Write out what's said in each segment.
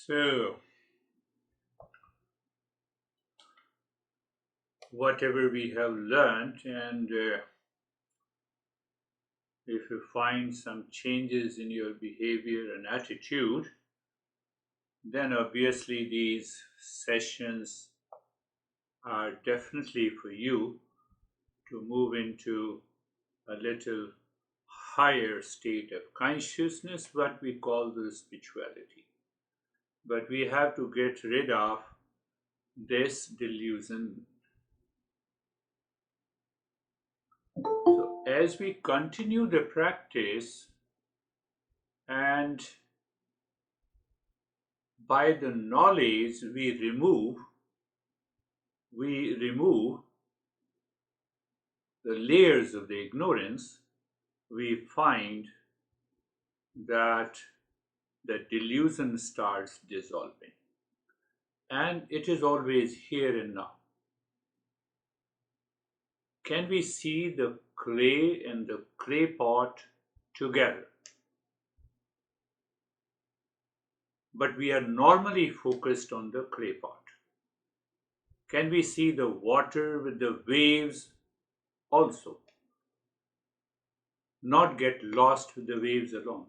So, whatever we have learned, and if you find some changes in your behavior and attitude, then obviously these sessions are definitely for you to move into a little higher state of consciousness, what we call the spirituality. But we have to get rid of this delusion. So, as we continue the practice, and by the knowledge we remove the layers of the ignorance, we find that the delusion starts dissolving. And it is always here and now. Can we see the clay and the clay pot together? But we are normally focused on the clay pot. Can we see the water with the waves also? Not get lost with the waves alone.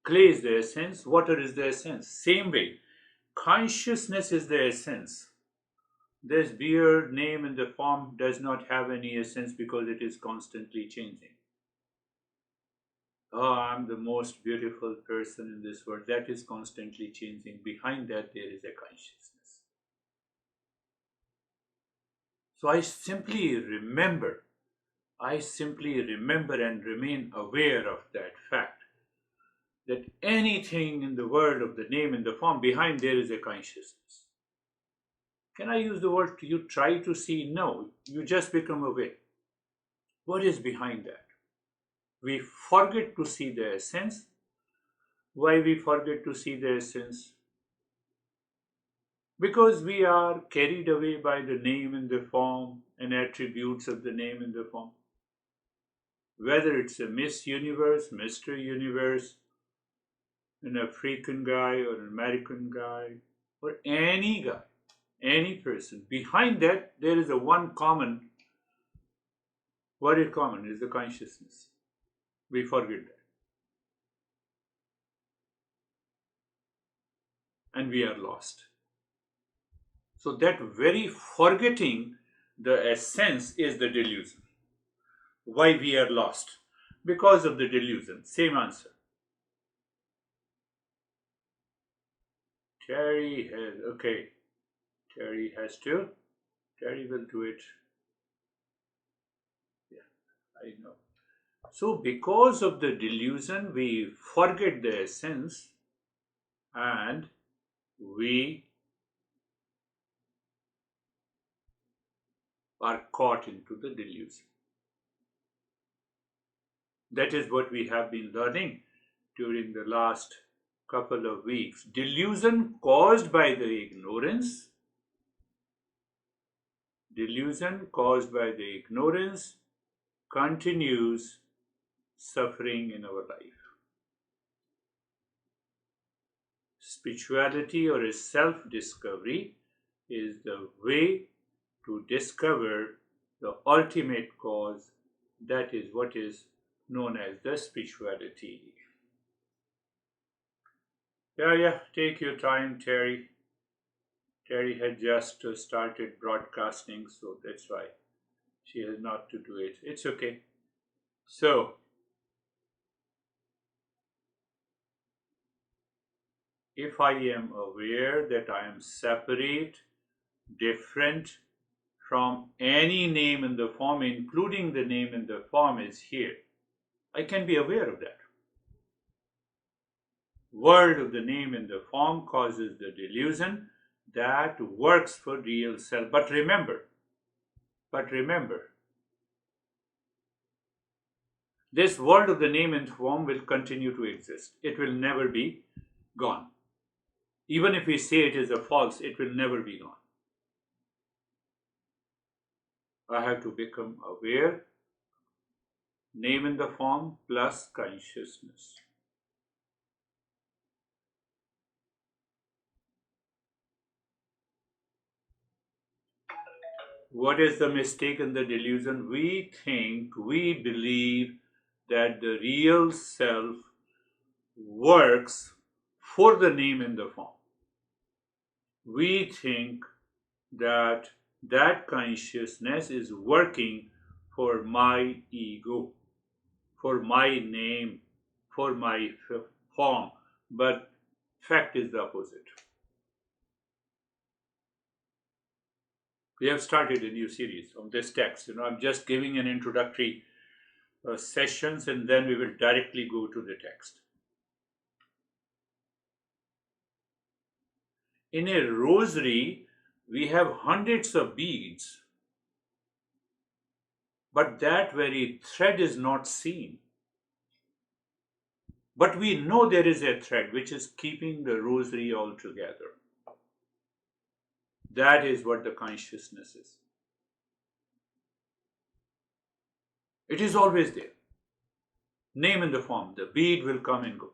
Clay is the essence, water is the essence. Same way, consciousness is the essence. This beard, name, and the form does not have any essence because it is constantly changing. Oh, I'm the most beautiful person in this world. That is constantly changing. Behind that, there is a consciousness. So I simply remember and remain aware of that fact that anything in the world of the name and the form, behind there is a consciousness. Can I use the word you try to see? No, you just become aware. What is behind that? We forget to see the essence. Why we forget to see the essence? Because we are carried away by the name and the form and attributes of the name and the form. Whether it's a Miss Universe, Mr. Universe, an African guy or an American guy, or any guy, any person, behind that there is a one common. What is common is the consciousness. We forget that. And we are lost. So that very forgetting the essence is the delusion. Why we are lost? Because of the delusion. Same answer. Okay. Terry has to. Terry will do it. Yeah, I know. So because of the delusion, we forget the essence and we are caught into the delusion. That is what we have been learning during the last couple of weeks. Delusion caused by the ignorance. Delusion caused by the ignorance continues suffering in our life. Spirituality or a self-discovery is the way to discover the ultimate cause. That is what is known as the spirituality. Yeah, take your time, Terry. Terry had just started broadcasting, so that's why she has not to do it. It's okay. So, if I am aware that I am separate, different from any name in the form, including the name in the form is here, I can be aware of that. Word of the name in the form causes the delusion that works for real self. But remember, this world of the name and form will continue to exist. It will never be gone. Even if we say it is a false, it will never be gone. I have to become aware, name in the form plus consciousness. What is the mistake in the delusion? We think, we believe that the real self works for the name and the form. We think that that consciousness is working for my ego, for my name, for my form, but fact is the opposite. We have started a new series on this text. I'm just giving an introductory sessions, and then we will directly go to the text. In a rosary, we have hundreds of beads, but that very thread is not seen. But we know there is a thread which is keeping the rosary all together. That is what the consciousness is. It is always there. Name in the form, the bead will come and go.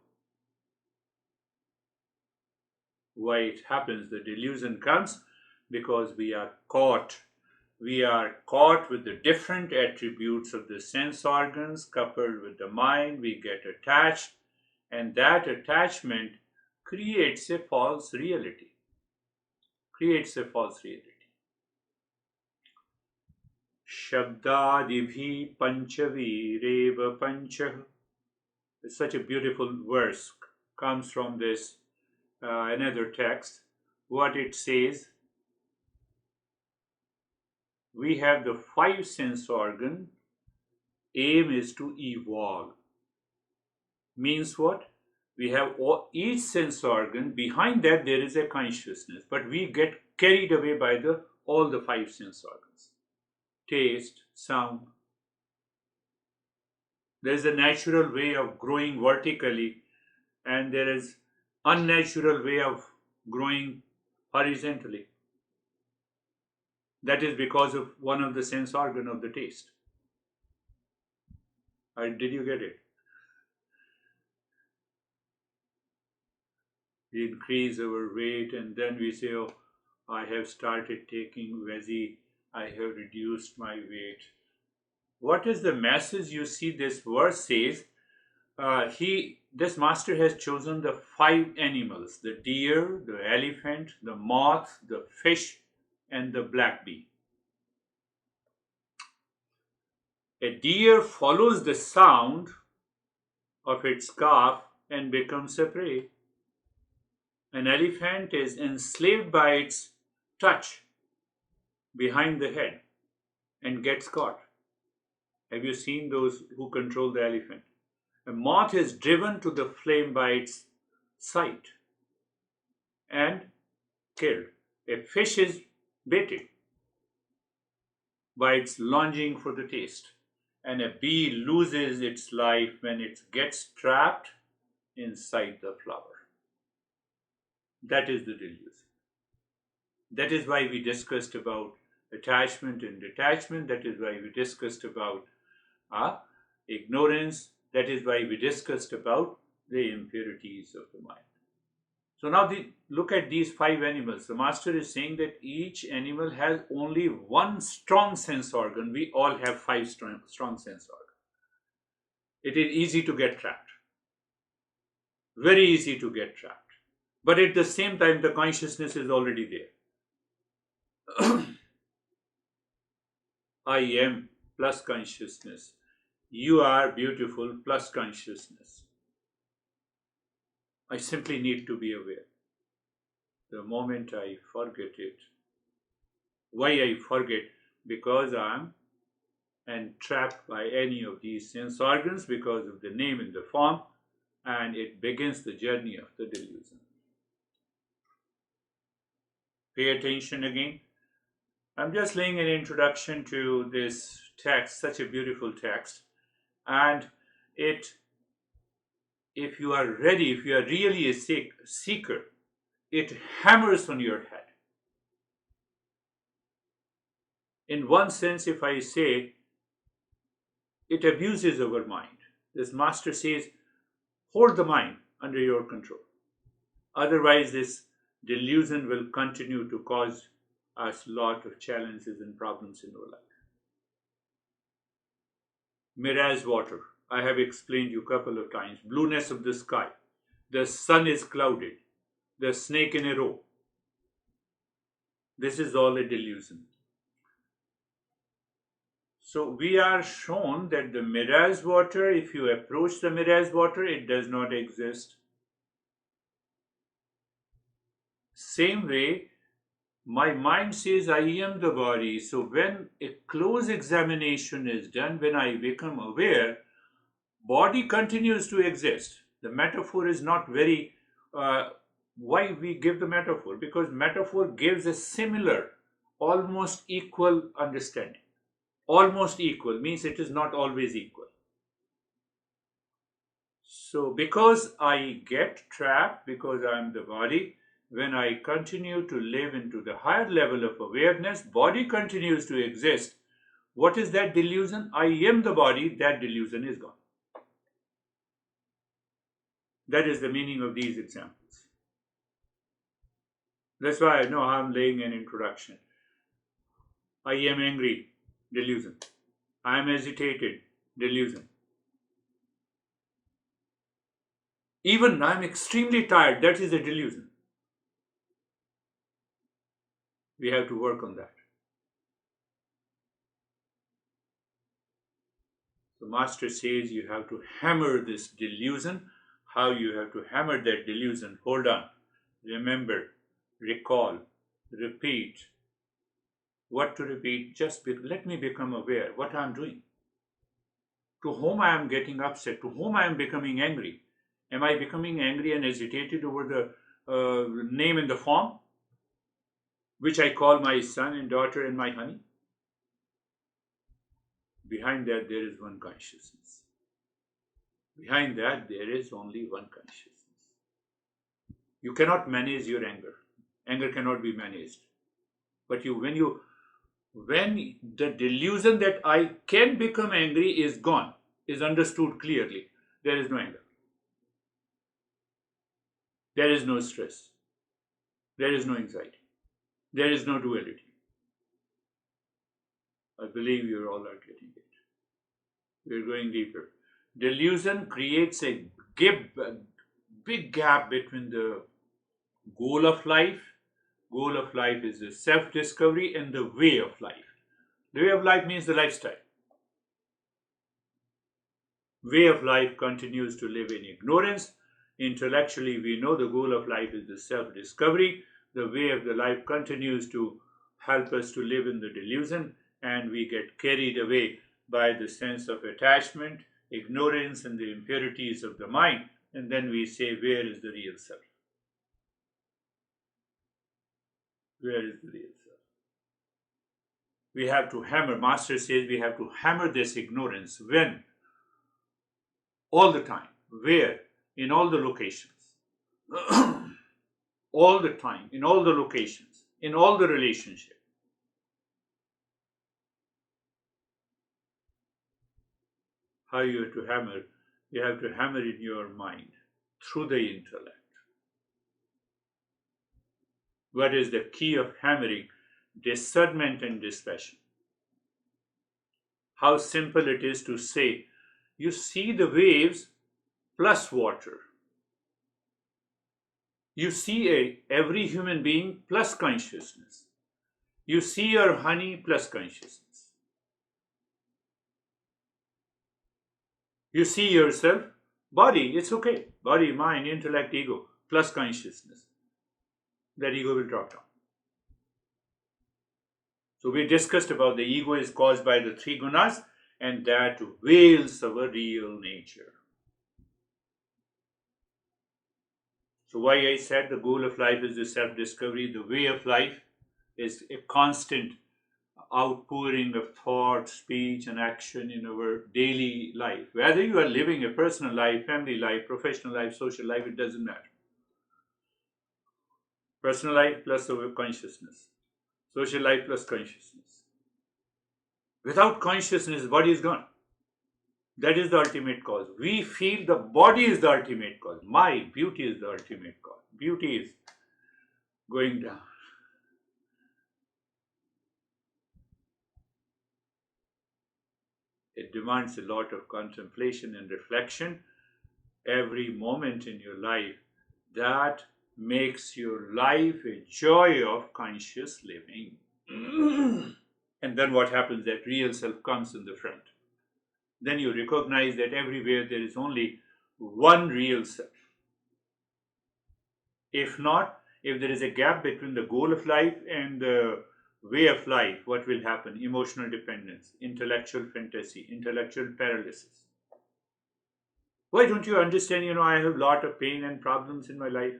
Why it happens, the delusion comes because we are caught. We are caught with the different attributes of the sense organs coupled with the mind. We get attached, and that attachment creates a false reality. Shabdadibhi panchavireva panchah. It's such a beautiful verse. Comes from this another text. What it says, we have the five sense organ. Aim is to evolve. Means what? We have each sense organ. Behind that there is a consciousness, but we get carried away by all the five sense organs. Taste, sound. There is a natural way of growing vertically, and there is unnatural way of growing horizontally. That is because of one of the sense organ of the taste. Did you get it? We increase our weight, and then we say, oh, I have started taking veggie, I have reduced my weight. What is the message? You see, this verse says, this master has chosen the five animals: the deer, the elephant, the moth, the fish, and the black bee. A deer follows the sound of its calf and becomes a prey. An elephant is enslaved by its touch behind the head and gets caught. Have you seen those who control the elephant? A moth is driven to the flame by its sight and killed. A fish is baited by its longing for the taste. And a bee loses its life when it gets trapped inside the flower. That is the delusion. That is why we discussed about attachment and detachment. That is why we discussed about ignorance. That is why we discussed about the impurities of the mind. So now look at these five animals. The master is saying that each animal has only one strong sense organ. We all have five strong sense organs. It is easy to get trapped. Very easy to get trapped. But at the same time, the consciousness is already there. I am plus consciousness. You are beautiful plus consciousness. I simply need to be aware. The moment I forget it, why I forget? Because I am entrapped by any of these sense organs because of the name and the form, and it begins the journey of the delusion. Pay attention again. I'm just laying an introduction to this text, such a beautiful text, and if you are ready, if you are really a seeker, it hammers on your head. In one sense, if I say, it abuses our mind. This master says, hold the mind under your control. Otherwise, this delusion will continue to cause us a lot of challenges and problems in our life. Mirage water. I have explained you a couple of times. Blueness of the sky. The sun is clouded. The snake in a row. This is all a delusion. So we are shown that the mirage water, if you approach the mirage water, it does not exist. Same way, my mind says I am the body. So when a close examination is done, when I become aware, body continues to exist. The metaphor is not very, why we give the metaphor? Because metaphor gives a similar, almost equal understanding. Almost equal means it is not always equal. So because I get trapped, because I am the body, when I continue to live into the higher level of awareness, body continues to exist. What is that delusion? I am the body, that delusion is gone. That is the meaning of these examples. That's why I know I'm laying an introduction. I am angry, delusion. I am agitated, delusion. Even I am extremely tired, that is a delusion. We have to work on that. The master says you have to hammer this delusion. How you have to hammer that delusion? Hold on. Remember, recall, repeat. What to repeat? Let me become aware what I am doing. To whom I am getting upset, to whom I am becoming angry. Am I becoming angry and agitated over the name in the form, which I call my son and daughter and my honey? Behind that, there is one consciousness. Behind that, there is only one consciousness. You cannot manage your anger. Anger cannot be managed. But when the delusion that I can become angry is gone, is understood clearly, there is no anger. There is no stress. There is no anxiety. There is no duality. I believe you all are getting it. We're going deeper. Delusion creates a big gap between the goal of life. Goal of life is the self-discovery and the way of life. The way of life means the lifestyle. Way of life continues to live in ignorance. Intellectually, we know the goal of life is the self-discovery. The way of the life continues to help us to live in the delusion, and we get carried away by the sense of attachment, ignorance, and the impurities of the mind, and then we say, where is the real self? Where is the real self? We have to hammer, Master says we have to hammer this ignorance. When? All the time. Where? In all the locations. All the time, in all the locations, in all the relationships. How you have to hammer? You have to hammer in your mind through the intellect. What is the key of hammering? Discernment and dispassion. How simple it is to say, you see the waves plus water. You see every human being plus consciousness. You see your honey plus consciousness. You see yourself, body, it's okay. Body, mind, intellect, ego, plus consciousness. That ego will drop down. So we discussed about the ego is caused by the three gunas, and that veils our real nature. So why I said the goal of life is the self-discovery, the way of life is a constant outpouring of thought, speech, and action in our daily life. Whether you are living a personal life, family life, professional life, social life, it doesn't matter. Personal life plus our consciousness. Social life plus consciousness. Without consciousness, body is gone. That is the ultimate cause. We feel the body is the ultimate cause. My beauty is the ultimate cause. Beauty is going down. It demands a lot of contemplation and reflection every moment in your life. That makes your life a joy of conscious living. And then what happens? That real self comes in the front. Then you recognize that everywhere there is only one real self. If not, if there is a gap between the goal of life and the way of life, what will happen? Emotional dependence, intellectual fantasy, intellectual paralysis. Why don't you understand? I have a lot of pain and problems in my life.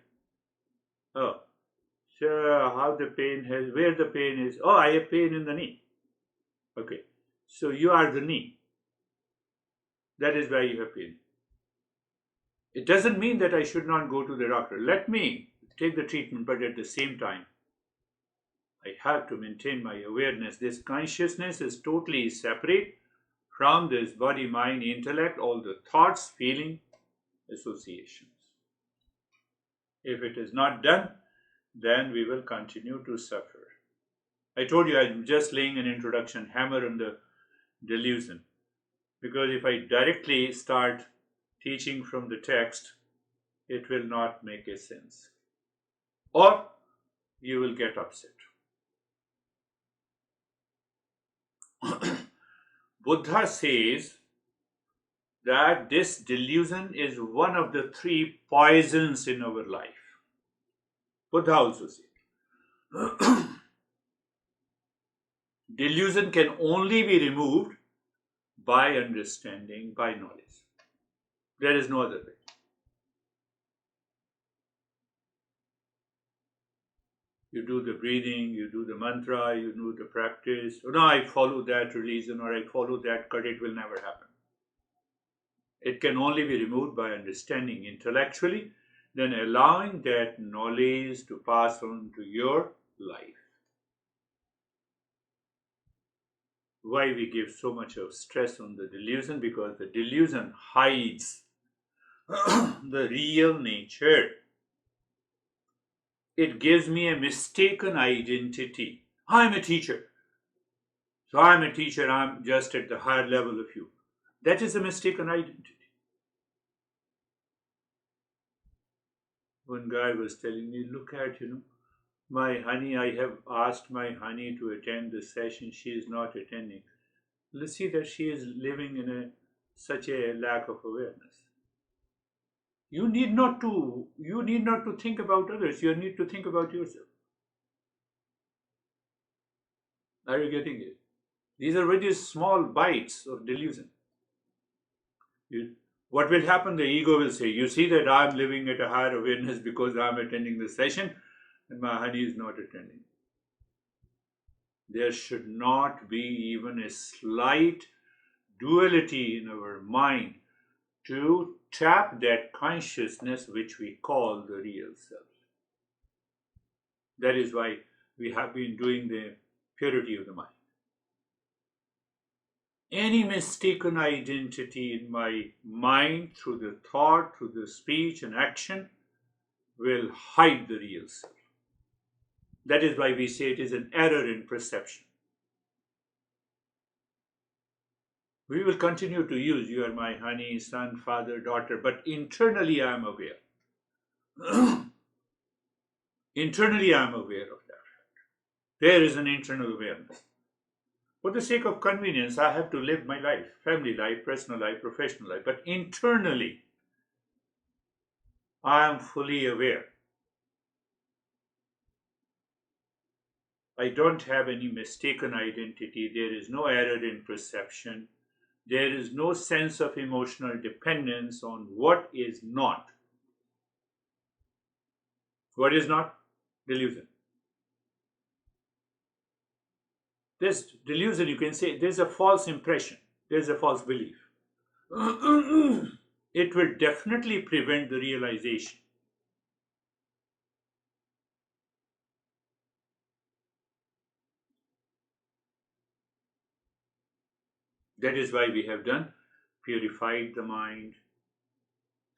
Oh, so where the pain is? Oh, I have pain in the knee. Okay, so you are the knee. That is why you have pain. It doesn't mean that I should not go to the doctor. Let me take the treatment, but at the same time, I have to maintain my awareness. This consciousness is totally separate from this body, mind, intellect, all the thoughts, feeling, associations. If it is not done, then we will continue to suffer. I told you I'm just laying an introduction hammer on the delusion, because if I directly start teaching from the text, it will not make a sense, or you will get upset. Buddha says that this delusion is one of the three poisons in our life. Buddha also said delusion can only be removed by understanding, by knowledge. There is no other way. You do the breathing, you do the mantra, you do the practice. Oh, no, I follow that religion or I follow that cut, it will never happen. It can only be removed by understanding intellectually, then allowing that knowledge to pass on to your life. Why we give so much of stress on the delusion? Because the delusion hides the real nature. It gives me a mistaken identity. I'm a teacher. So I'm a teacher, I'm just at the higher level of you. That is a mistaken identity. One guy was telling me, look at, my honey, I have asked my honey to attend the session, she is not attending. Let's see that she is living in such a lack of awareness. You need not to think about others, you need to think about yourself. Are you getting it? These are very small bites of delusion. What will happen? The ego will say, you see that I'm living at a higher awareness because I'm attending the session and my honey is not attending. There should not be even a slight duality in our mind to tap that consciousness which we call the real self. That is why we have been doing the purity of the mind. Any mistaken identity in my mind through the thought, through the speech and action will hide the real self. That is why we say it is an error in perception. We will continue to use you are my honey, son, father, daughter, but internally I am aware. Internally I am aware of that. There is an internal awareness. For the sake of convenience, I have to live my life, family life, personal life, professional life, but internally I am fully aware. I don't have any mistaken identity. There is no error in perception. There is no sense of emotional dependence on what is not. What is not? Delusion. This delusion, you can say, there's a false impression. There's a false belief. It will definitely prevent the realization. That is why we have done purified the mind.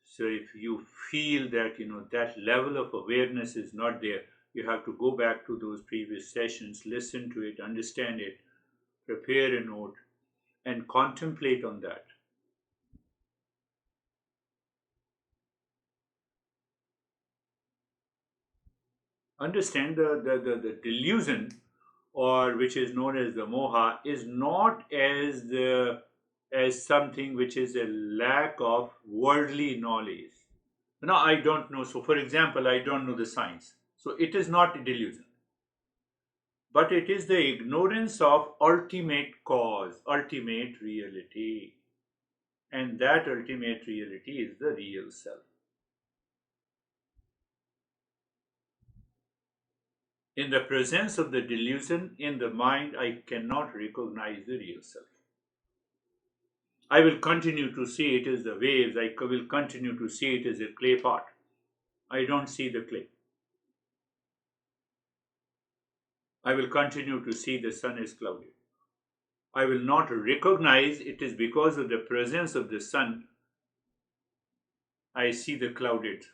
So if you feel that that level of awareness is not there, you have to go back to those previous sessions, listen to it, understand it, prepare a note, and contemplate on that. Understand the delusion, or which is known as the moha, is not as something which is a lack of worldly knowledge. Now I don't know. So, for example, I don't know the science. So it is not a delusion, but it is the ignorance of ultimate cause, ultimate reality, and that ultimate reality is the real self. In the presence of the delusion in the mind, I cannot recognize the real self. I will continue to see it as the waves. I will continue to see it as a clay pot. I don't see the clay. I will continue to see the sun is clouded. I will not recognize it is because of the presence of the sun I see the clouded.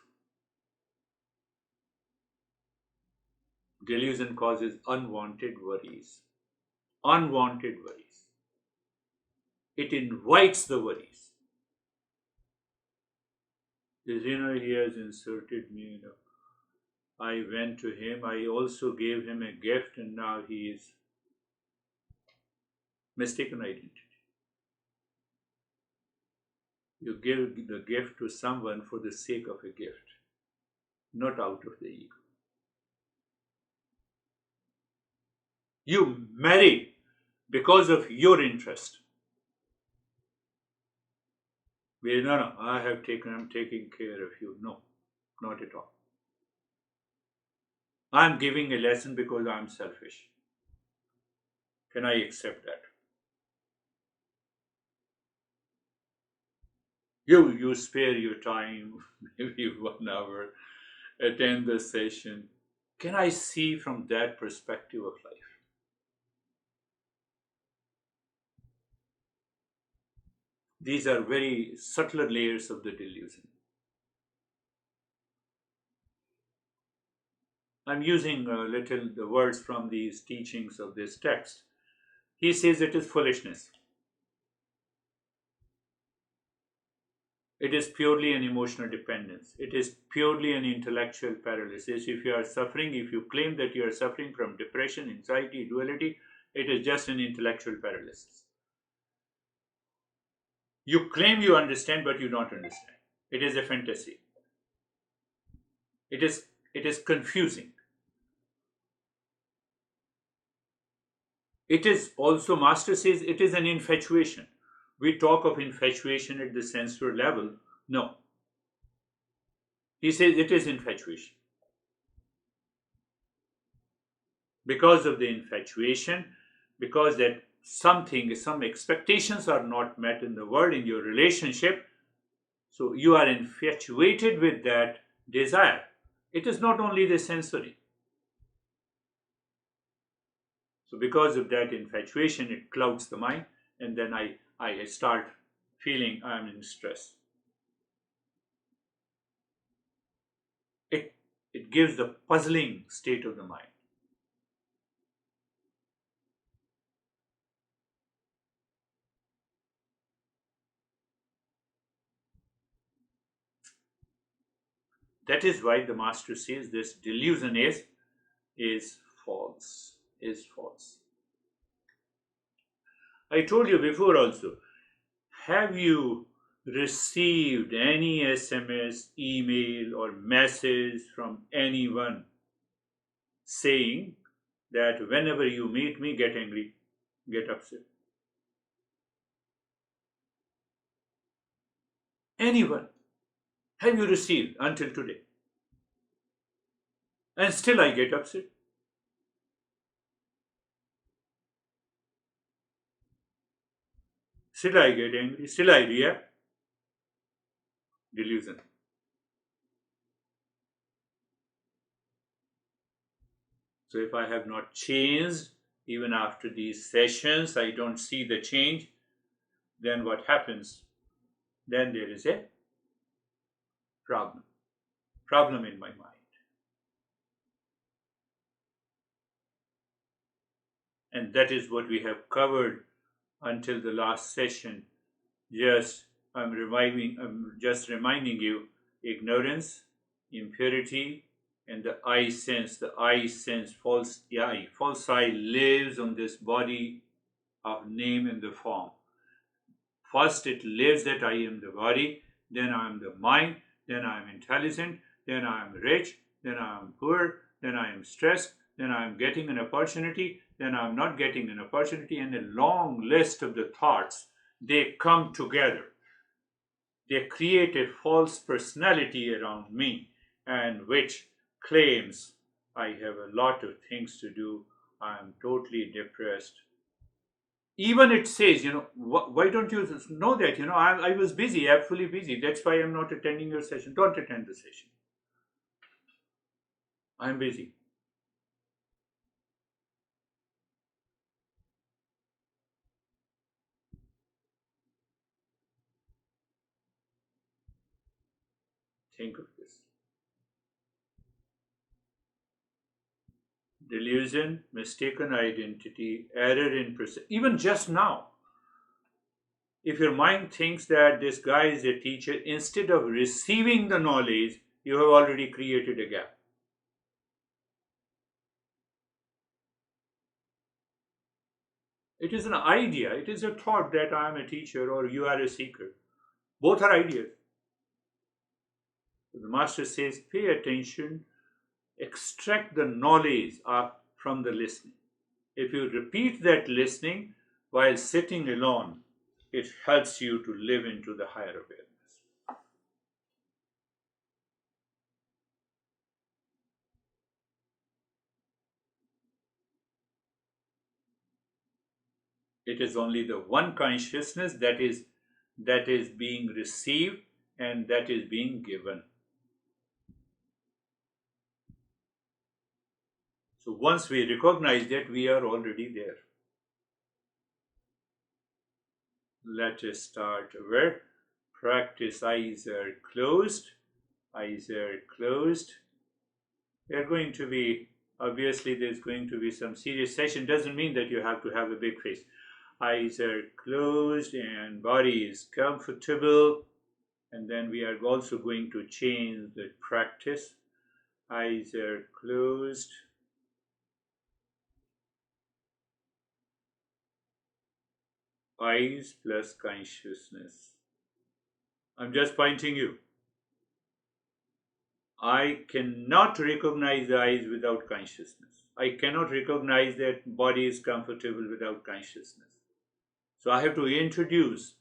Delusion causes unwanted worries. Unwanted worries. It invites the worries. He has inserted me. I went to him. I also gave him a gift, and now he is mistaken identity. You give the gift to someone for the sake of a gift, not out of the ego. You marry because of your interest. No, I'm taking care of you. No, not at all. I'm giving a lesson because I'm selfish. Can I accept that? You spare your time, maybe 1 hour, attend the session. Can I see from that perspective of life? These are very subtler layers of the delusion. I'm using a little the words from these teachings of this text. He says it is foolishness. It is purely an emotional dependence. It is purely an intellectual paralysis. If you are suffering, if you claim that you are suffering from depression, anxiety, duality, it is just an intellectual paralysis. You claim you understand, but you don't understand. It is a fantasy. It is confusing. It is also, Master says, it is an infatuation. We talk of infatuation at the sensual level. No. He says it is infatuation. Because of the infatuation, because that some expectations are not met in the world, in your relationship, so you are infatuated with that desire. It is not only the sensory. So because of that infatuation, it clouds the mind, and then I start feeling I'm in stress. It gives the puzzling state of the mind. That is why the master says this delusion is false. Is false. I told you before also. Have you received any SMS, email, or message from anyone saying that whenever you meet me, get angry, get upset? Anyone? Have you received until today? And still I get upset. Still I get angry. Still I react. Delusion. So if I have not changed, even after these sessions, I don't see the change, then what happens? Then there is a problem. Problem in my mind. And that is what we have covered until the last session. Just I'm just reminding you, ignorance, impurity, and the I sense. The I sense, false I lives on this body of name and the form. First, it lives that I am the body, then I am the mind, then I am intelligent, then I am rich, then I am poor, then I am stressed, then I am getting an opportunity, then I am not getting an opportunity, and a long list of the thoughts. They come together. They create a false personality around me, and which claims I have a lot of things to do, I am totally depressed. Even it says, why don't you know that, I was busy, I'm fully busy, that's why I'm not attending your session. Don't attend the session. I'm busy. Think of this. Delusion, mistaken identity, error in perception. Even just now, if your mind thinks that this guy is a teacher, instead of receiving the knowledge, you have already created a gap. It is an idea, it is a thought that I am a teacher or you are a seeker. Both are ideas. The master says, pay attention, extract the knowledge from the listening. If you repeat that listening while sitting alone, it helps you to live into the higher awareness. It is only the one consciousness that is being received and that is being given. So once we recognize that, we are already there. Let us start where practice. Eyes are closed. Eyes are closed. We are going to be, obviously there's going to be some serious session. Doesn't mean that you have to have a big face. Eyes are closed and body is comfortable. And then we are also going to change the practice. Eyes are closed. Eyes plus consciousness. I'm just pointing you. I cannot recognize the eyes without consciousness. I cannot recognize that body is comfortable without consciousness. So I have to introduce,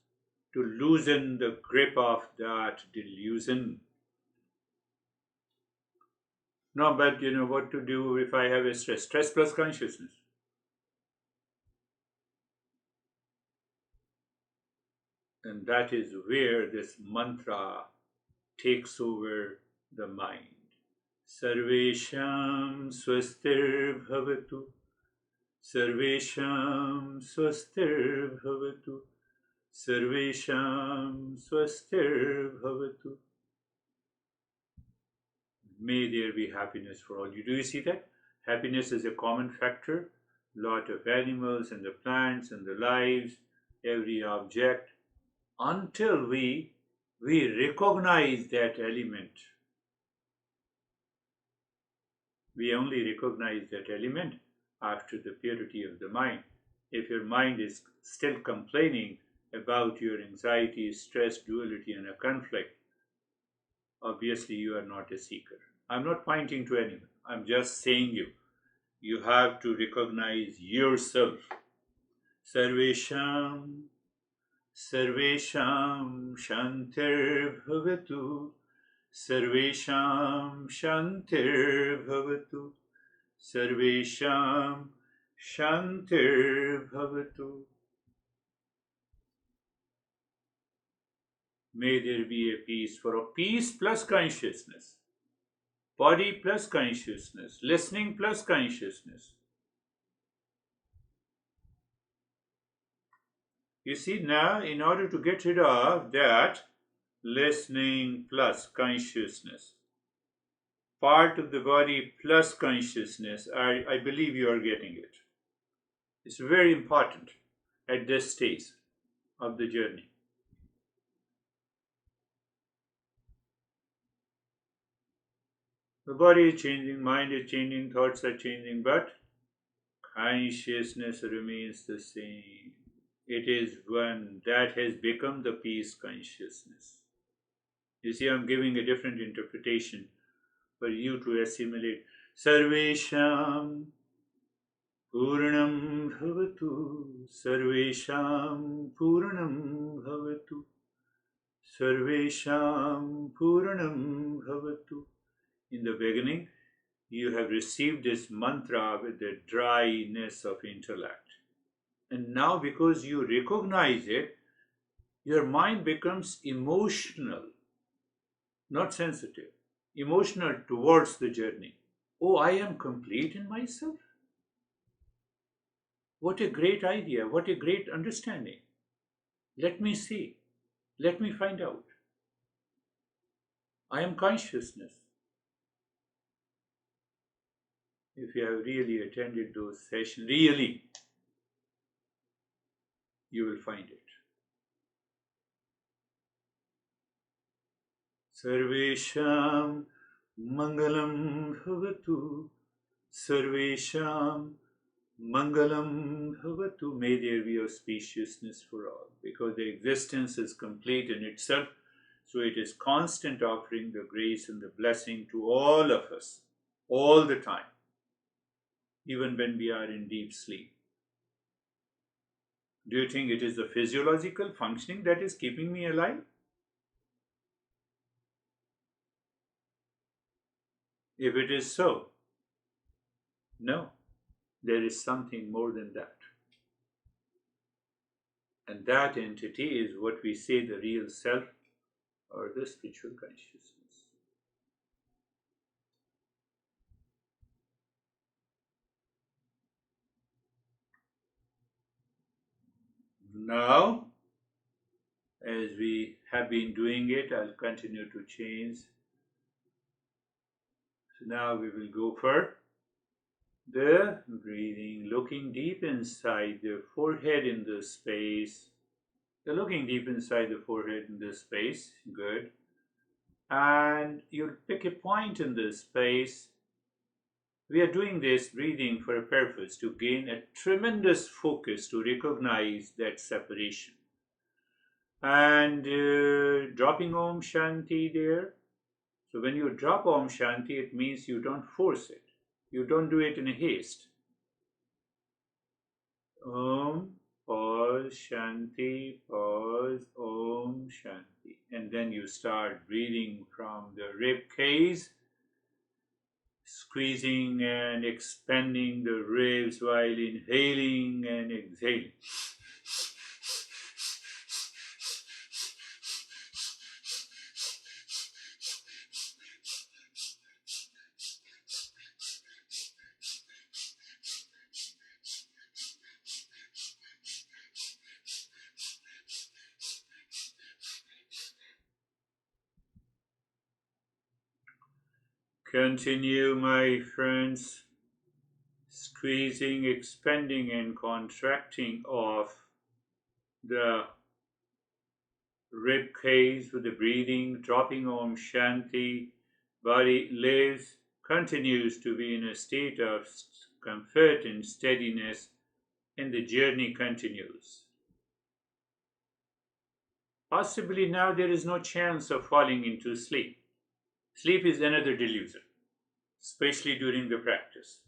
to loosen the grip of that delusion. No, but you know what to do if I have a stress? Stress plus consciousness. And that is where this mantra takes over the mind. Sarvesham swastir bhavatu. Sarvesham swastir bhavatu. Sarvesham swastir bhavatu. May there be happiness for all. Do you see that? Happiness is a common factor. Lot of animals and the plants and the lives, every object. Until we recognize that element. We only recognize that element after the purity of the mind. If your mind is still complaining about your anxiety, stress, duality, and a conflict, obviously you are not a seeker. I'm not pointing to anyone. I'm just saying you have to recognize yourself. Sarvesham Sarvesham Shantir Bhavatu. Sarvesham Shantir Bhavatu. Sarvesham Shantir Bhavatu. May there be a peace for a peace plus consciousness. Body plus consciousness. Listening plus consciousness. You see, now, in order to get rid of that, listening plus consciousness, part of the body plus consciousness, I believe you are getting it. It's very important. at this stage of the journey. The body is changing, mind is changing, thoughts are changing, but consciousness remains the same. It is one that has become the peace consciousness. You see, I'm giving a different interpretation for you to assimilate. Sarvesham Purnam Bhavatu, Sarvesham Purnam Bhavatu, Sarvesham Purnam Bhavatu. In the beginning, you have received this mantra with the dryness of intellect. And now, because you recognize it, your mind becomes emotional, not sensitive, emotional towards the journey. Oh, I am complete in myself. What a great idea, what a great understanding. Let me see, let me find out. I am consciousness. If you have really attended those sessions, really, you will find it. Sarvesham Mangalam Bhavatu, Sarvesham Mangalam Bhavatu. May there be auspiciousness for all, because the existence is complete in itself, so it is constant offering the grace and the blessing to all of us, all the time, even when we are in deep sleep. Do you think it is the physiological functioning that is keeping me alive? If it is so, no, there is something more than that. And that entity is what we say the real self or the spiritual consciousness. Now, as we have been doing it, I'll continue to change. So now we will go for the breathing, looking deep inside the forehead in the space. You're looking deep inside the forehead in this space. Good. And you'll pick a point in this space. We are doing this breathing for a purpose, to gain a tremendous focus, to recognize that separation. And dropping Om Shanti there. So when you drop Om Shanti, it means you don't force it. You don't do it in a haste. Om, pause, Shanti, pause, Om, Shanti. And then you start breathing from the rib cage, squeezing and expanding the ribs while inhaling and exhaling. Continue, my friends, squeezing, expanding, and contracting of the rib cage with the breathing, dropping Om Shanti. Body lives, continues to be in a state of comfort and steadiness, and the journey continues. Possibly now there is no chance of falling into sleep. Sleep is another delusion, especially during the practice.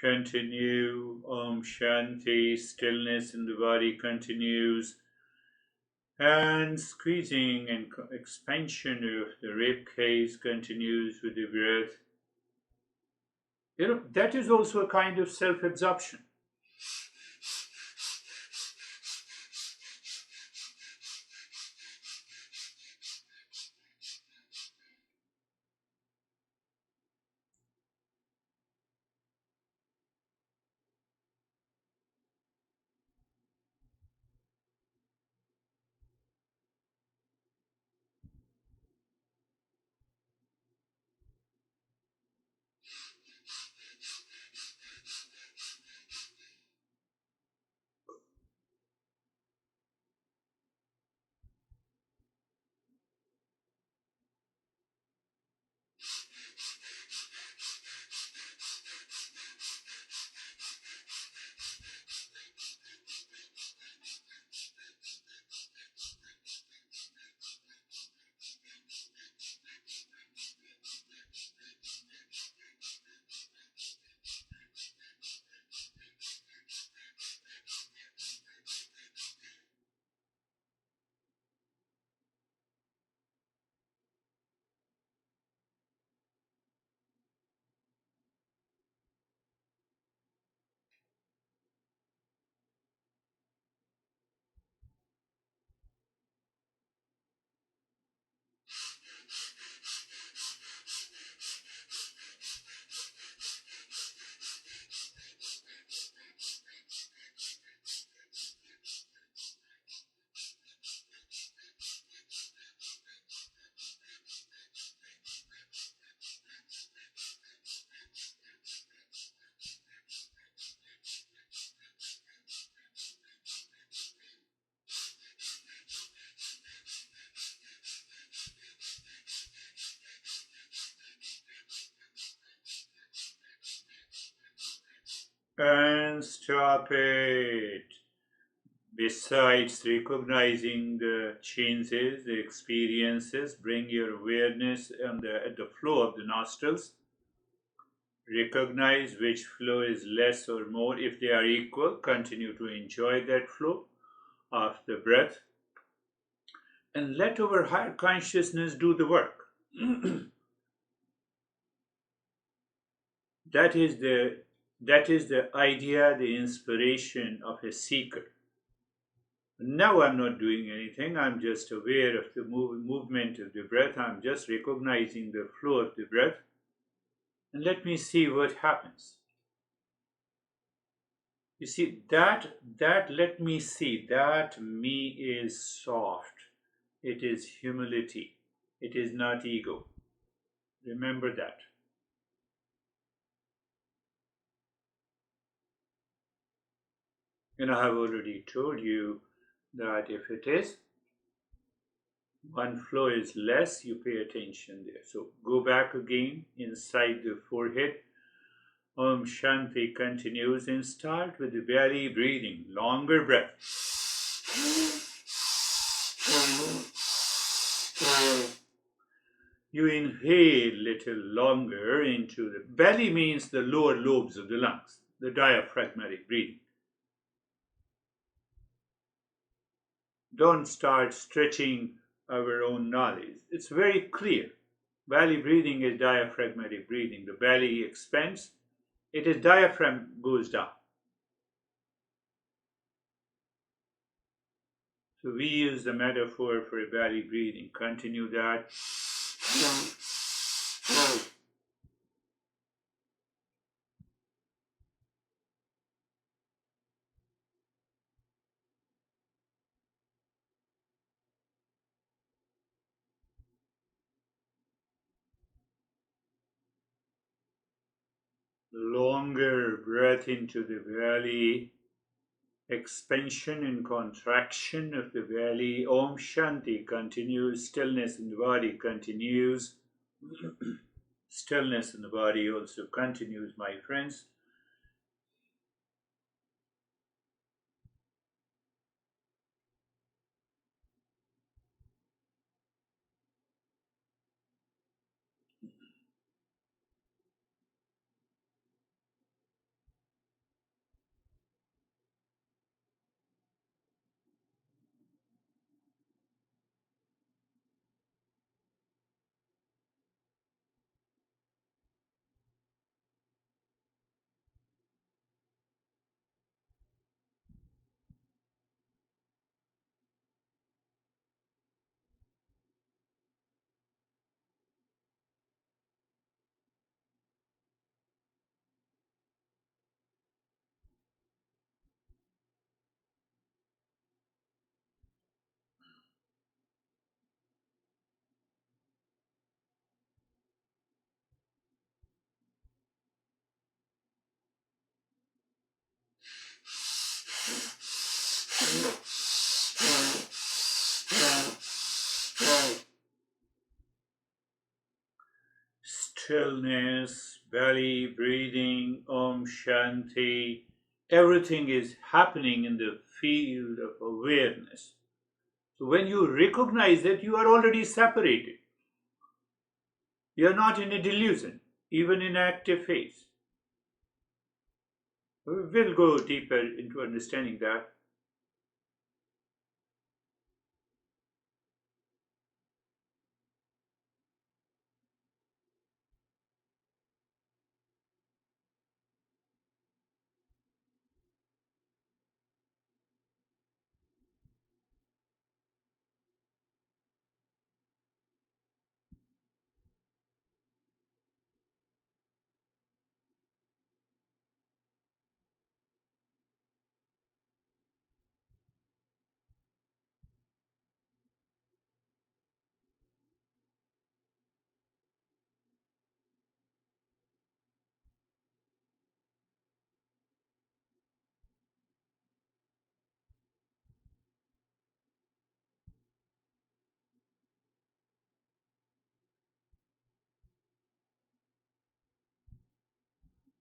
Continue, Om Shanti, stillness in the body continues, and squeezing and expansion of the rib cage continues with the breath. That is also a kind of self-absorption. And stop it. Besides recognizing the changes, the experiences, bring your awareness at the flow of the nostrils. Recognize which flow is less or more. If they are equal, continue to enjoy that flow of the breath and let our higher consciousness do the work. that is the that is the idea, the inspiration of a seeker. Now I'm not doing anything. I'm just aware of the movement of the breath. I'm just recognizing the flow of the breath. And let me see what happens. You see, that let me see, that me is soft. It is humility. It is not ego. Remember that. And I have already told you that if it is, one flow is less, you pay attention there. So go back again inside the forehead. Om Shanti continues and start with the belly breathing, longer breath. You inhale little longer into the belly, means the lower lobes of the lungs, the diaphragmatic breathing. Don't start stretching our own knowledge. It's very clear. Belly breathing is diaphragmatic breathing. The belly expands, it is diaphragm goes down. So we use the metaphor for belly breathing. Continue that. Longer breath into the belly, expansion and contraction of the belly. Om Shanti continues, stillness in the body continues. Stillness in the body also continues, my friends. Stillness, belly, breathing, Om Shanti, everything is happening in the field of awareness. So when you recognize that, you are already separated. You are not in a delusion, even in active phase. We'll go deeper into understanding that.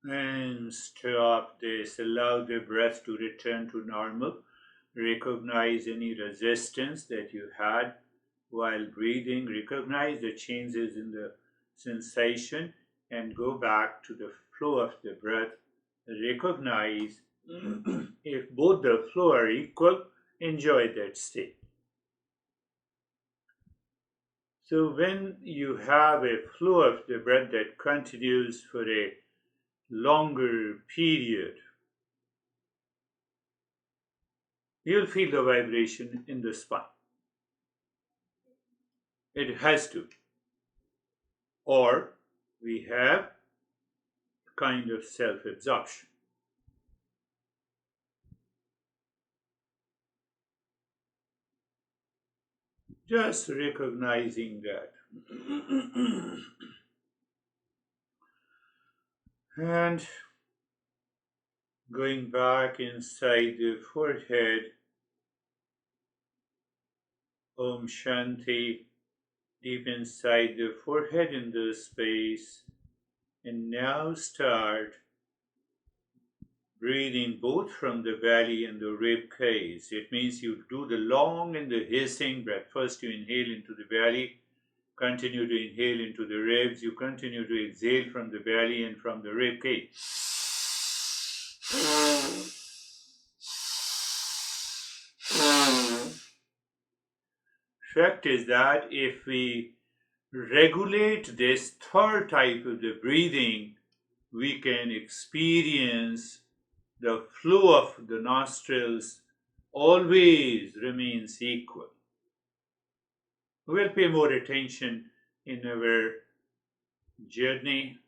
And stop this. Allow the breath to return to normal. Recognize any resistance that you had while breathing. Recognize the changes in the sensation and go back to the flow of the breath. Recognize if both the flow are equal, enjoy that state. So when you have a flow of the breath that continues for a longer period, you'll feel the vibration in the spine. It has to. Or we have kind of self-absorption. Just recognizing that. And going back inside the forehead, Om Shanti, deep inside the forehead in the space. And now start breathing both from the belly and the rib cage. It means you do the long and the hissing breath. First you inhale into the belly, continue to inhale into the ribs, you continue to exhale from the belly and from the rib cage. Fact is that if we regulate this third type of the breathing, we can experience the flow of the nostrils always remains equal. We'll pay more attention in our journey.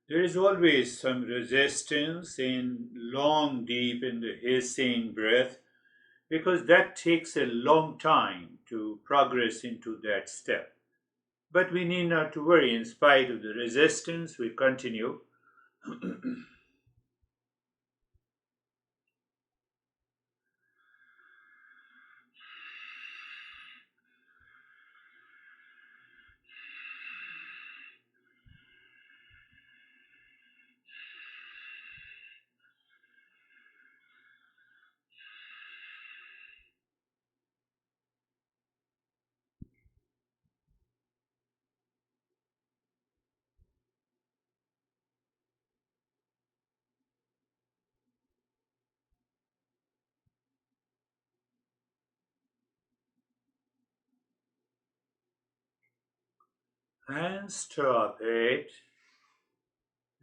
There is always some resistance in long, deep in the hissing breath because that takes a long time to progress into that step. But we need not to worry. In spite of the resistance, we continue. and stop it.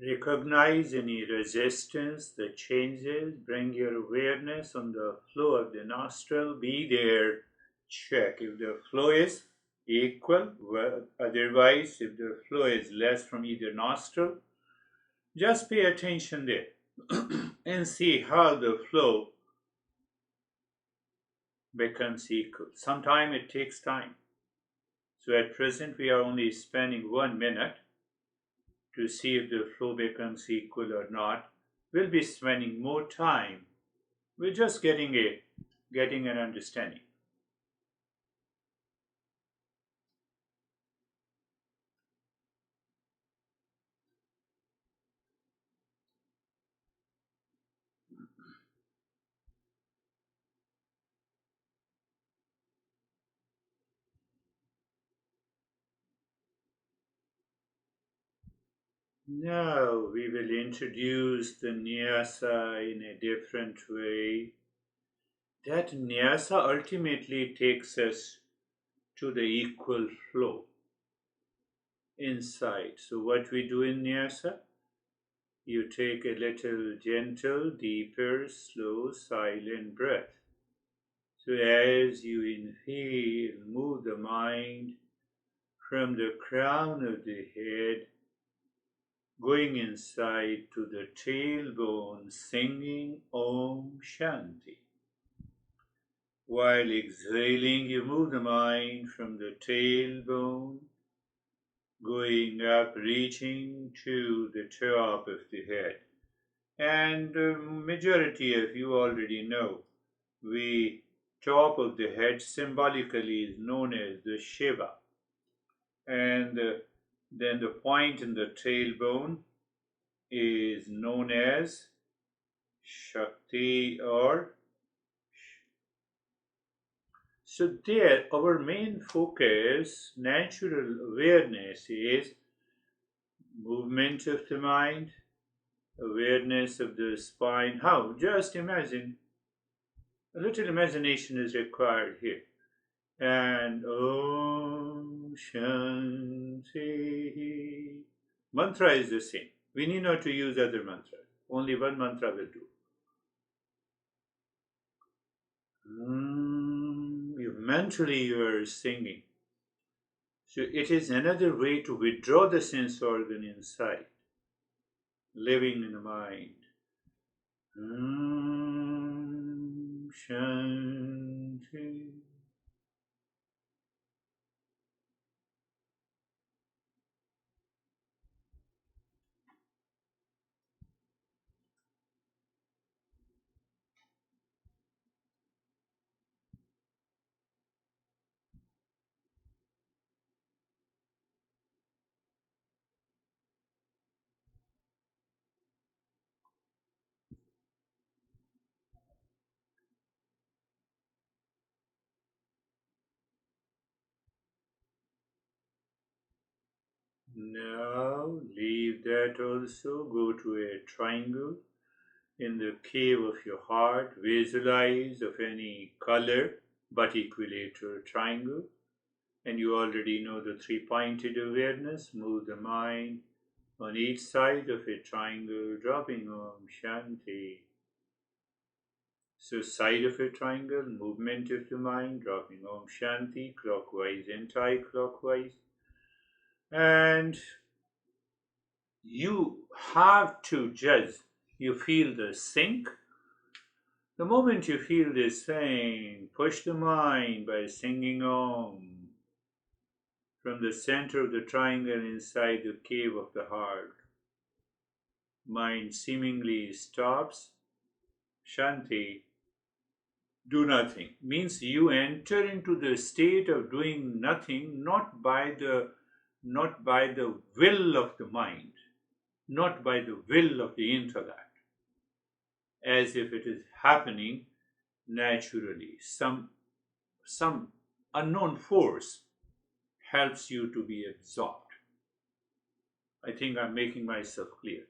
Recognize any resistance that changes. Bring your awareness on the flow of the nostril. Be there. Check if the flow is equal. Well, otherwise, if the flow is less from either nostril, just pay attention there and see how the flow becomes equal. Sometimes it takes time. So at present, we are only spending 1 minute to see if the flow becomes equal or not. We'll be spending more time. We're just getting an understanding. Now we will introduce the nyasa in a different way. That nyasa ultimately takes us to the equal flow inside. So what we do in nyasa, you take a little gentle, deeper, slow, silent breath. So as you inhale, move the mind from the crown of the head, going inside to the tailbone, singing Om Shanti. While exhaling, you move the mind from the tailbone, going up, reaching to the top of the head. And the majority of you already know, the top of the head symbolically is known as the Shiva. And then the point in the tailbone is known as Shakti or so there our main focus, natural awareness, is movement of the mind, awareness of the spine. How? Just imagine. A little imagination is required here. And Om Shanti. Mantra is the same. We need not to use other mantras. Only one mantra will do. Mentally you are singing. So it is another way to withdraw the sense organ inside, living in the mind. Shanti. Now leave that also. Go to a triangle in the cave of your heart. Visualize of any color but equilateral triangle. And you already know the three-pointed awareness. Move the mind on each side of a triangle, dropping Om Shanti. So side of a triangle, movement of the mind, dropping Om Shanti, clockwise, anti-clockwise. And you have to judge. You feel the sink. The moment you feel this thing, push the mind by singing Om from the center of the triangle inside the cave of the heart. Mind seemingly stops. Shanti. Do nothing means you enter into the state of doing nothing, not by the will of the mind, not by the will of the intellect, as if it is happening naturally. Some unknown force helps you to be absorbed. I think I'm making myself clear.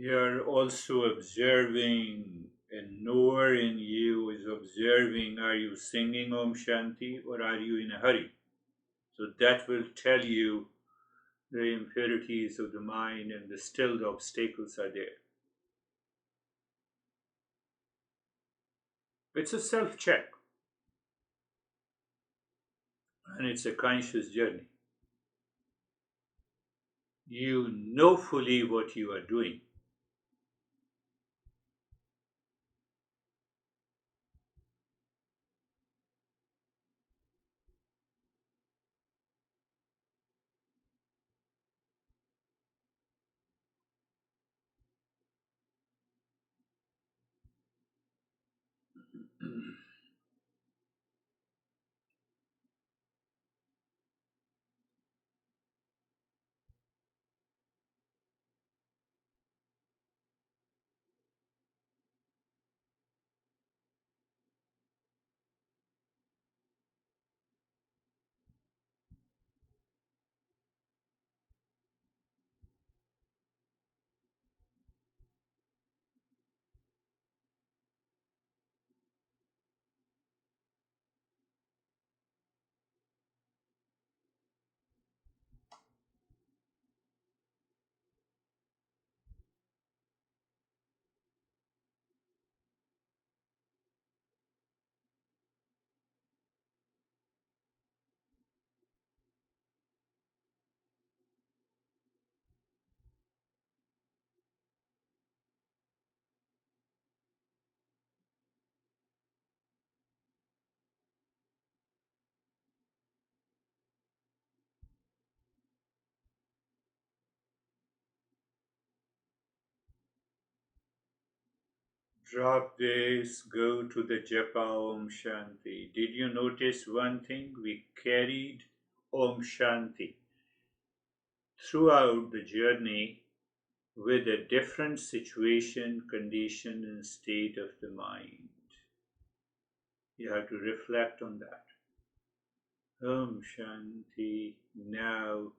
You're also observing, and knower in you is observing, are you singing Om Shanti or are you in a hurry? So that will tell you the impurities of the mind and the still the obstacles are there. It's a self check and it's a conscious journey. You know fully what you are doing. Drop this, go to the Japa Om Shanti. Did you notice one thing? We carried Om Shanti throughout the journey with a different situation, condition, and state of the mind. You have to reflect on that. Om Shanti. Now,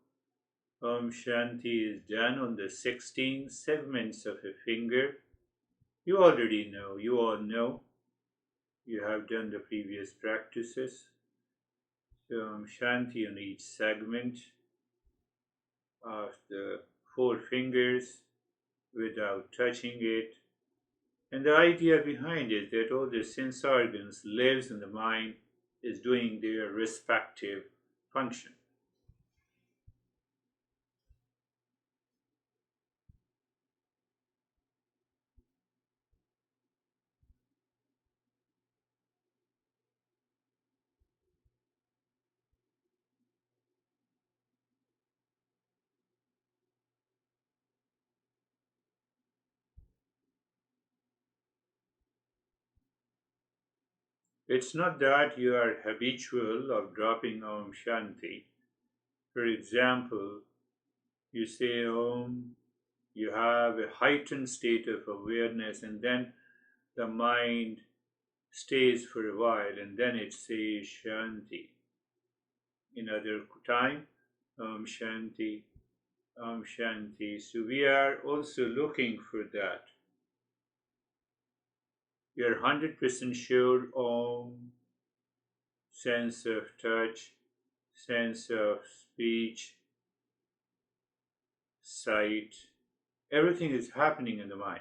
Om Shanti is done on the 16 segments of a finger. You already know, you all know. You have done the previous practices. So Om Shanti on each segment of the four fingers without touching it. And the idea behind it that all the sense organs lives in the mind is doing their respective function. It's not that you are habitual of dropping Om Shanti. For example, you say Om, you have a heightened state of awareness, and then the mind stays for a while, and then it says Shanti. Another time, Om Shanti, Om Shanti. So we are also looking for that. You're 100% sure Om, sense of touch, sense of speech, sight, everything is happening in the mind.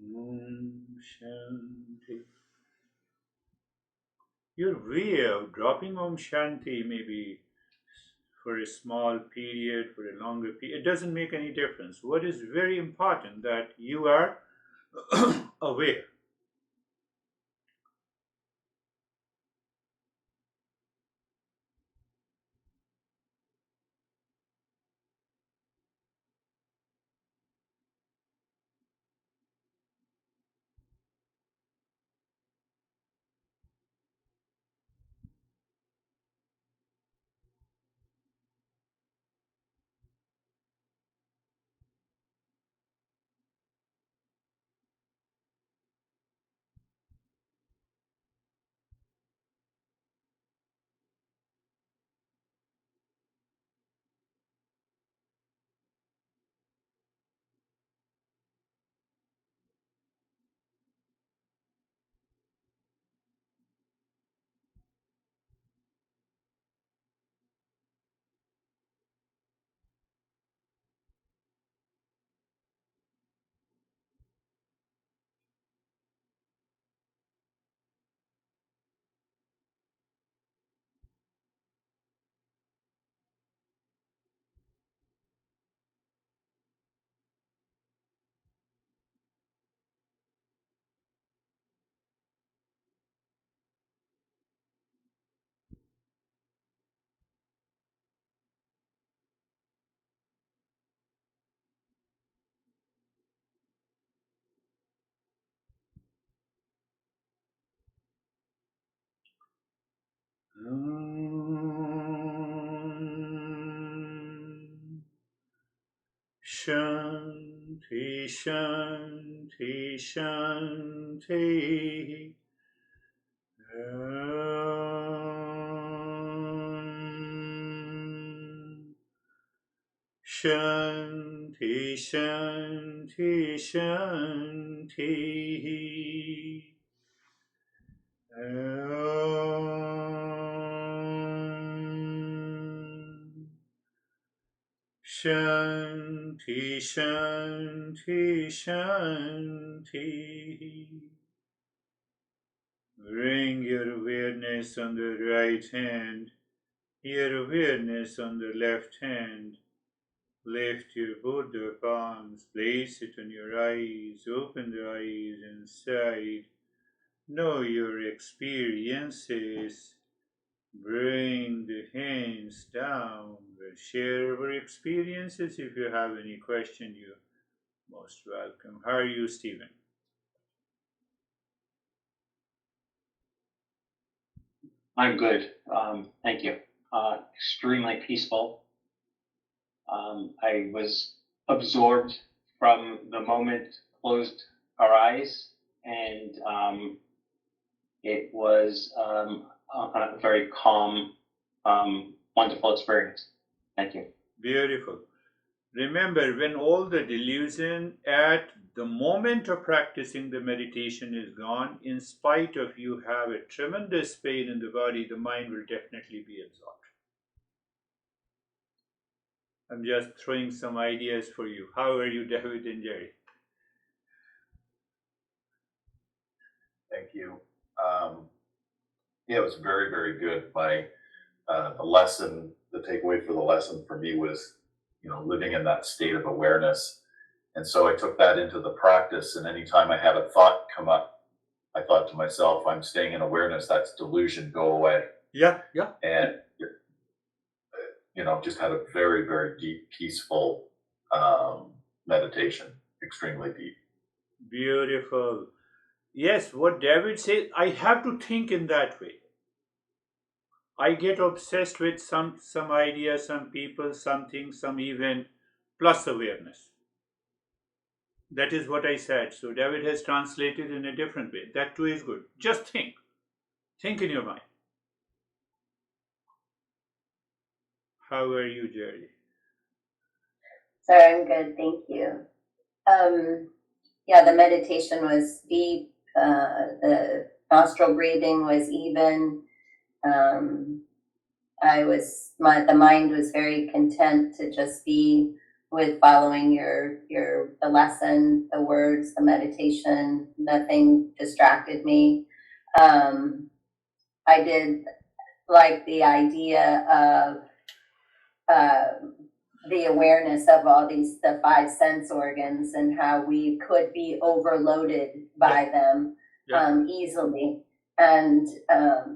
Shanti. Your way of dropping Om Shanti maybe for a small period, for a longer period, it doesn't make any difference. What is very important that you are aware. Shanti, Shanti, Shanti. Shanti, Shanti, Shanti. Shanti, Shanti, Shanti. Bring your awareness on the right hand, your awareness on the left hand. Lift your both the palms, place it on your eyes, open the eyes inside. Know your experiences. Bring the hands down. We'll share our experiences. If you have any question, you're most welcome. How are you, Stephen? I'm good. Thank you. Extremely peaceful. I was absorbed from the moment closed our eyes, and it was a very calm, wonderful experience. Thank you. Beautiful. Remember, when all the delusion at the moment of practicing the meditation is gone, in spite of you have a tremendous pain in the body, the mind will definitely be absorbed. I'm just throwing some ideas for you. How are you, David and Jerry? Thank you. Yeah, it was very, very good. The lesson, the takeaway for the lesson for me was, living in that state of awareness. And so I took that into the practice. And anytime I had a thought come up, I thought to myself, I'm staying in awareness. That's delusion. Go away. Yeah. And just had a very, very deep, peaceful meditation. Extremely deep. Beautiful. Yes, what David says, I have to think in that way. I get obsessed with some idea, some people, something, some event, plus awareness. That is what I said. So David has translated in a different way. That too is good. Just think. Think in your mind. How are you, Jerry? So I'm good, thank you. Yeah, the meditation was deep. The nostril breathing was even. The mind was very content to just be with following the lesson, the words, the meditation. Nothing distracted me. I did like the idea of the awareness of all the five sense organs and how we could be overloaded by them easily. And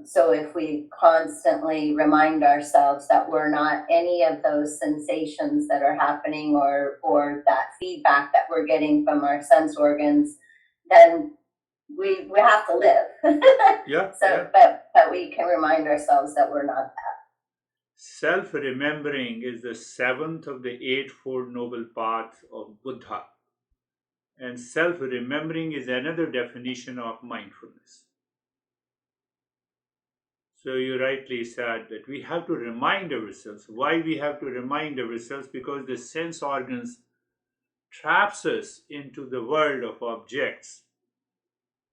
so if we constantly remind ourselves that we're not any of those sensations that are happening or that feedback that we're getting from our sense organs, then we have to live. But we can remind ourselves that we're not that. Self-remembering is the seventh of the Eightfold Noble Paths of Buddha. And self-remembering is another definition of mindfulness. So you rightly said that we have to remind ourselves. Why we have to remind ourselves? Because the sense organs traps us into the world of objects.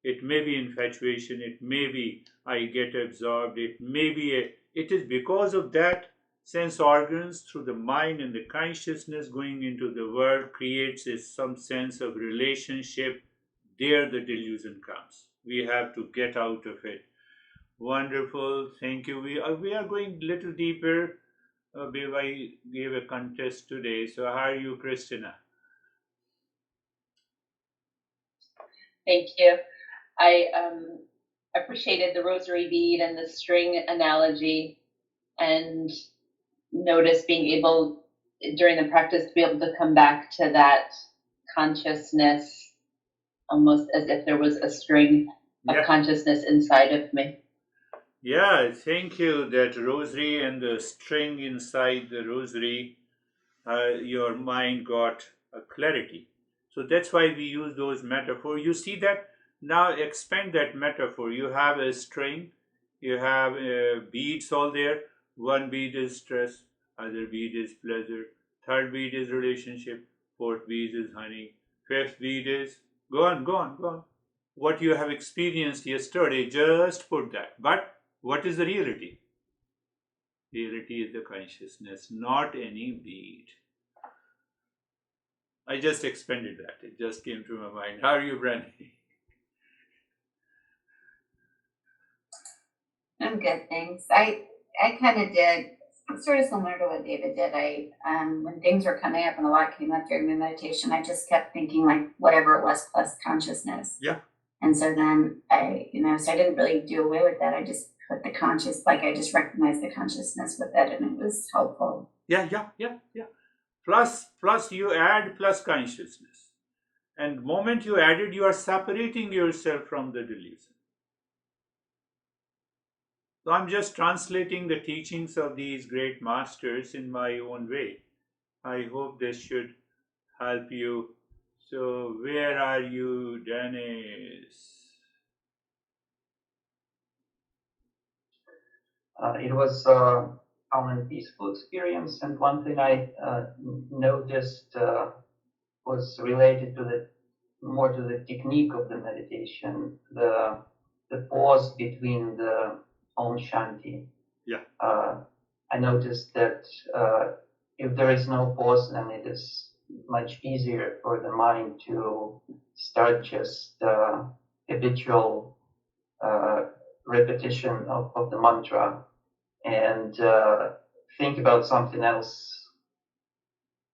It may be infatuation, it may be I get absorbed, it may be it is because of that sense organs through the mind and the consciousness going into the world creates some sense of relationship. There the delusion comes. We have to get out of it. Wonderful, thank you. We are going a little deeper. I gave a contest today. So how are you, Christina? Thank you. I appreciated the rosary bead and the string analogy, and noticed being able during the practice to be able to come back to that consciousness almost as if there was a string of consciousness inside of me. Yeah, thank you. That rosary and the string inside the rosary, your mind got a clarity. So that's why we use those metaphors. You see that? Now expand that metaphor. You have a string, you have beads all there. One bead is stress, other bead is pleasure, third bead is relationship, fourth bead is honey, fifth bead is go on. What you have experienced yesterday, just put that. But what is the reality? Reality is the consciousness, not any bead. I just expanded that. It just came to my mind. How are you, Brandy? I'm good, thanks. I kind of did sort of similar to what David did. I when things were coming up and a lot came up during my meditation, I just kept thinking like whatever it was plus consciousness. Yeah. And so then so I didn't really do away with that. I just put the I just recognized the consciousness with it, and it was helpful. Yeah. Plus you add plus consciousness. And moment you added, you are separating yourself from the delusion. So I'm just translating the teachings of these great masters in my own way. I hope this should help you. So where are you, Dennis? It was a calm and peaceful experience, and one thing I noticed was related to more to the technique of the meditation, the pause between the Om Shanti. Yeah. I noticed that if there is no pause, then it is much easier for the mind to start just habitual repetition of the mantra and think about something else.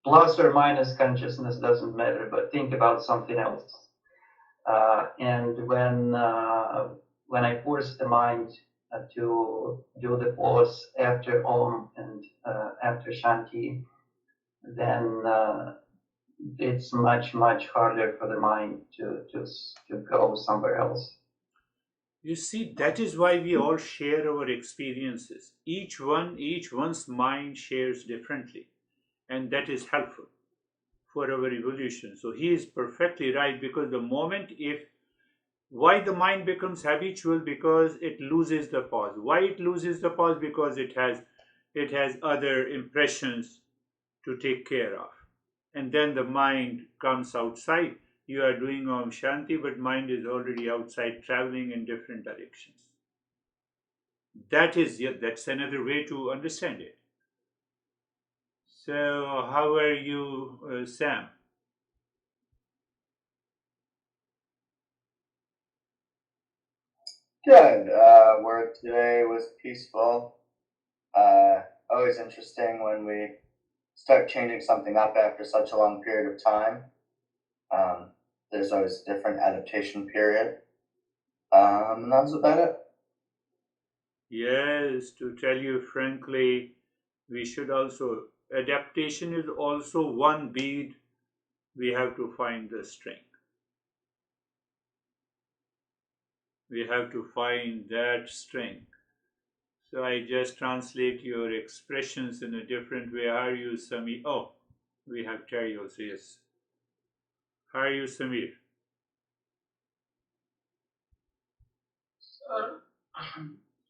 Plus or minus consciousness doesn't matter, but think about something else. And when I force the mind to do the pause after Om and after Shanti, then it's much harder for the mind to go somewhere else. You see, that is why we all share our experiences. Each one's mind shares differently, and that is helpful for our evolution. So he is perfectly right, because the moment why the mind becomes habitual, because it loses the pause. Why it loses the pause? Because it has other impressions to take care of, and then the mind comes outside. You are doing Om Shanti, but mind is already outside, traveling in different directions. That's another way to understand it. So, how are you, Sam? Good. Work today was peaceful. Always interesting when we start changing something up after such a long period of time. There's always a different adaptation period. And that's about it. Yes, to tell you frankly, we should also, adaptation is also one bead. We have to find the strength. We have to find that strength. So I just translate your expressions in a different way. How are you, Samir? Oh, we have Terry also, yes. How are you, Samir? Sir,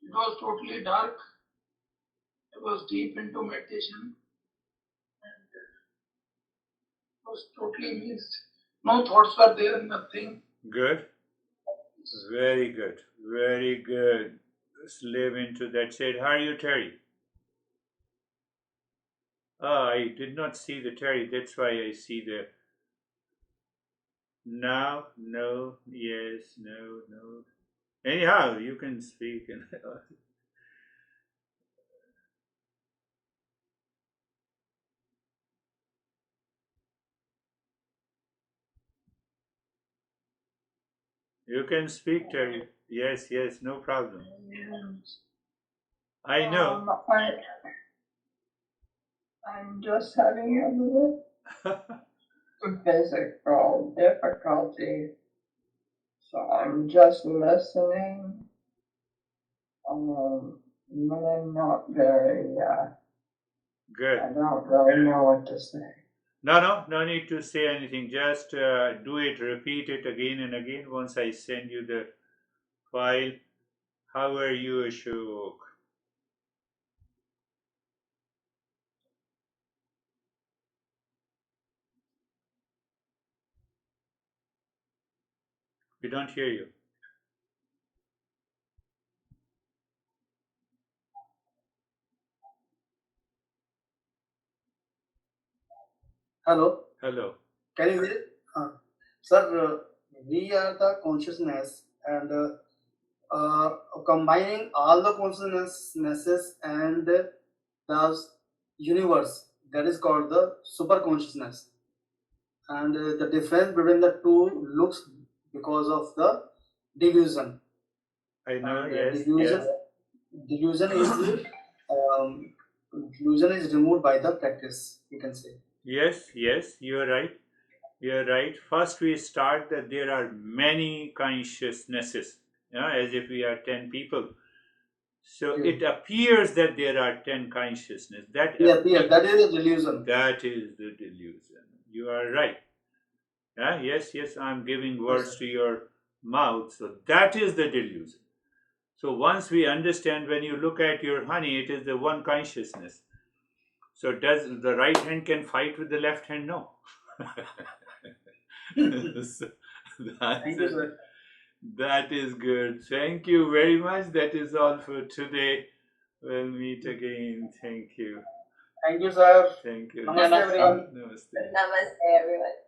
it was totally dark. I was deep into meditation and it was totally missed. No thoughts were there, nothing. Good. Very good. Very good. Let's live into that state. How are you, Terry? Ah, I did not see the Terry. That's why I see the now, no, yes, no, no. Anyhow, you can speak. And you can speak, Terry. Yes, yes, no problem. I know. I'm just having a little physical difficulty, so I'm just listening. But I'm not very, Good. I don't really know what to say. No need to say anything. Just do it, repeat it again and again. Once I send you the file. How are you, Ashok? We don't hear you. Hello, Hello. can you hear? Sir, we are the consciousness and combining all the consciousnesses and the universe, that is called the super consciousness. And the difference between the two looks because of the delusion. I know, And yes, delusion, yes. delusion is um, delusion is removed by the practice, you can say. Yes, yes, you're right. You're right. First, we start that there are many consciousnesses, as if we are 10 people. So Yeah. it appears that there are 10 consciousness. That is the delusion. That is the delusion. You are right. Yes, yes, I'm giving words to your mouth. So that is the delusion. So once we understand, when you look at your honey, it is the one consciousness. So does the right hand can fight with the left hand? No. So Thank you, sir. that is good. Thank you very much. That is all for today. We'll meet again. Thank you. Thank you, sir. Thank you. Namaste, everyone. Namaste. Namaste, everyone.